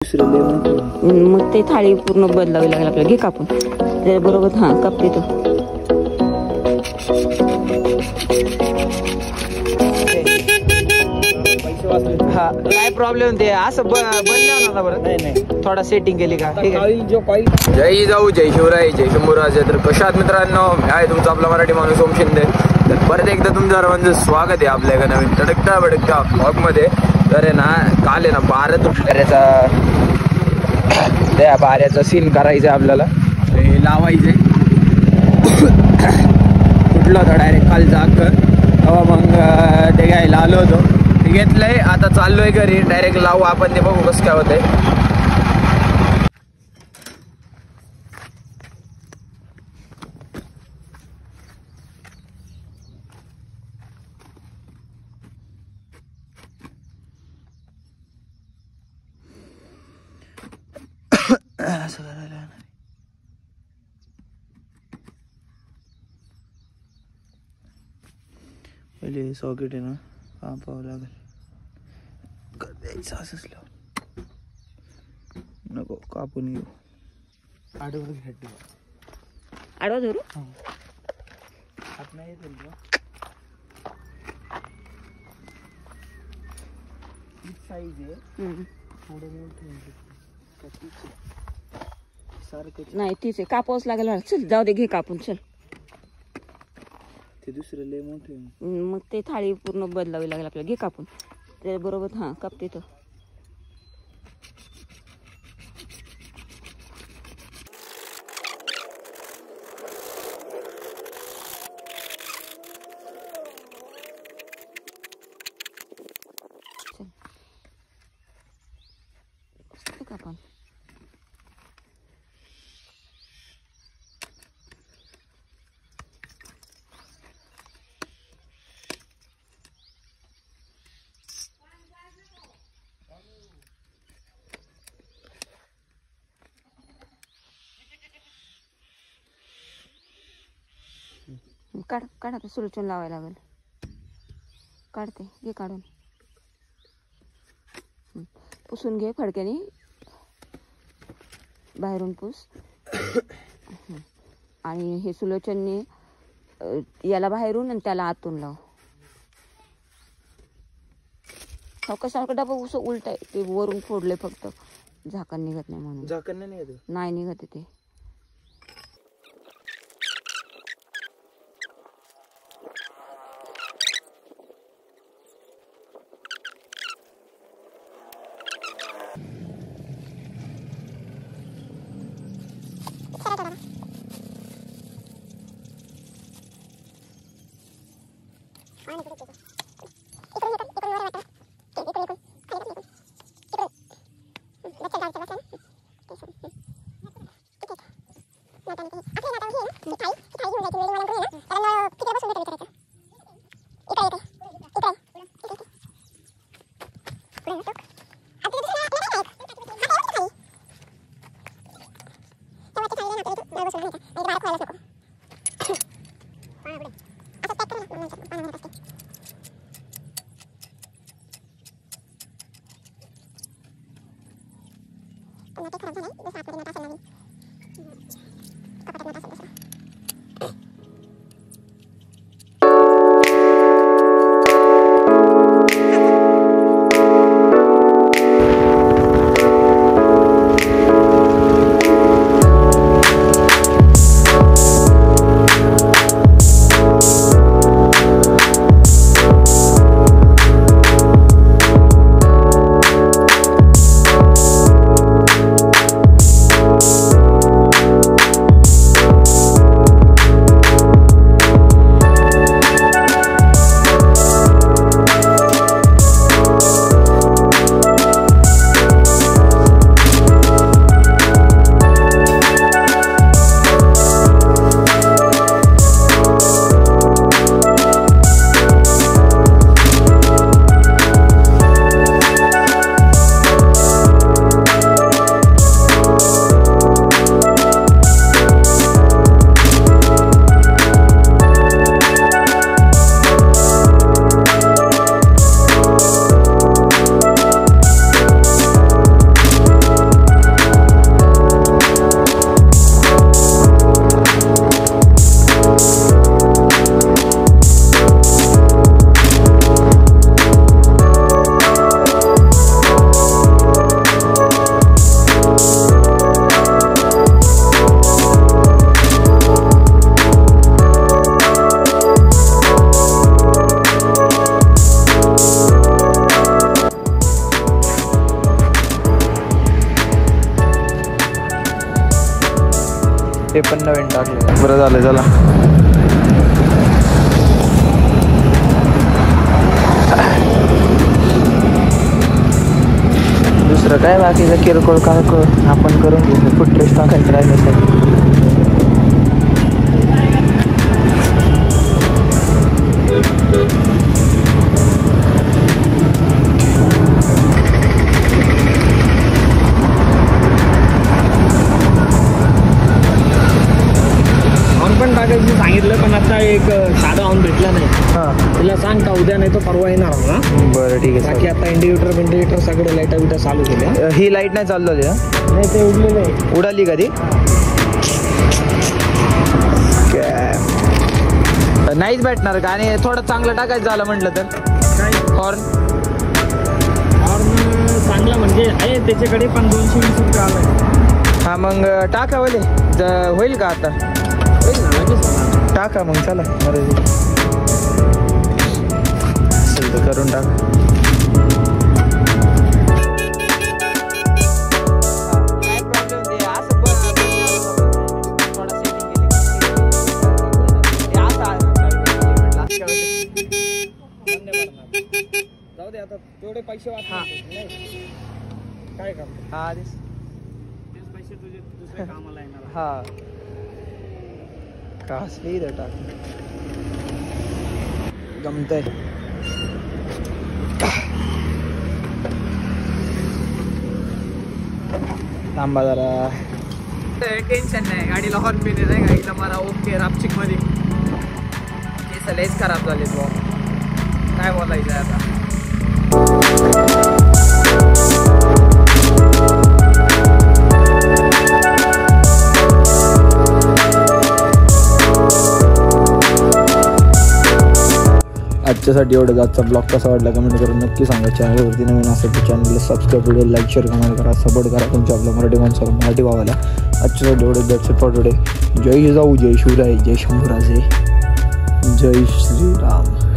मग ते थाळी पूर्ण बदलावी लागेल आपल्याला. घे कापून बरोबर. हा कापते तो. हा काय प्रॉब्लेम ते असं बंद ना बरं. नाही थोडा सेटिंग केली का. ठीक आहे. जय जाऊ जय शिवराय जय शंभूराजे. तर कशात मित्रांनो, मी आहे तुमचा आपला मराठी माणूस ओम शिंदे. तर परत एकदा तुमचं सर्वांचं स्वागत आहे आपल्या एका नवीन तडकता भडकता ब्लॉगमध्ये. तर आहे ना, काल आहे ना बाऱ्याचा सीन करायचा आपल्याला, लावायचे कुठलं होतं डायरेक्ट काल जाकर. तेव्हा मग ते घ्यायला आलो होतो. ते घेतलंय, आता चाललोय घरी. डायरेक्ट लावू आपण, ते बघू कसं काय होतंय. असं करायला पहिले सॉकेट आहे ना, हा पाहावं लागेल. द्यायचं असंच लावून नको, कापून घेऊ. आडवा धरू. हात नाही येत साईज आहे थोडं मोठं सारखं. नाही तीच आहे, कापावंच लागेल. चल जाऊ दे, घे कापून. चल ते दुसरं लय मोठे. मग ते थाळी पूर्ण बदलावी लागेल आपल्याला. घे कापून बरोबर. हा कापते तो. कापून काढ काढ. आता सुलचून लावायला लागेल. काढते, घे काढून. पुसून घे फडक्याने, बाहेरून पुस. आणि हे सुलोचनने याला बाहेरून आणि त्याला आतून लाव. सारखं डबा उलट आहे, ते वरून फोडले फक्त, झाकण निघत नाही म्हणून. झाकण नाही निघत ते. ते पण नवीन टाकले. बरं झालं चला. दुसरं काय बाकीचं किरकोळ काय आपण करून घेऊ. फुटरेस टाकायचं राहिलं. पण टाकायचं सांगितलं पण आता एक साधा ऑन भेटला नाही. हां तिला सांग का उद्या नाही तो परवा येणार ना. बरं ठीक आहे. बाकी आता इंडिकेटर सगळे लाईटा बिटा चालू केल्या. ही लाईट नाही चालू झाली ना. नाही ते उडलेलं आहे. उडाली कधी नाहीच भेटणार का. आणि थोडं चांगलं टाकायचं झालं म्हटलं तर काय हॉर्न चांगला म्हणजे आहे त्याच्याकडे पण 220 रुपये आलाय. हा मग टाका वले होईल का आता. होईल ना लगेच टाका मग चला. बरं असेल तर करून टाका. जाऊ दे आता तेवढे पैसे वाचणार. काय करतो. हा तेच पैसे तुझे दुसऱ्या कामाला येणार. हा का असले इथं टाक जमतंय. थांबा जरा. टेन्शन नाही. गाडीला हॉर्न पिन नाही का एकदम मला ओके. रापचिक मध्ये केस लयच खराब झाले. काय बोलायचं आता. आजच्यासाठी एवढं. आजचा ब्लॉग कसा वाटला कमेंट करून नक्की सांगा. चॅनलवरती नवीन असेल तर चॅनलला subscribe, video like, share, comment करा, सपोर्ट करा तुमच्या आपल्या मराठी माणसाला, मराठी भावाला. आजच्यासाठी एवढं. That's it for today. जय जिजाऊ, जय शिवराय, जय शंभूराजे, जय श्रीराम.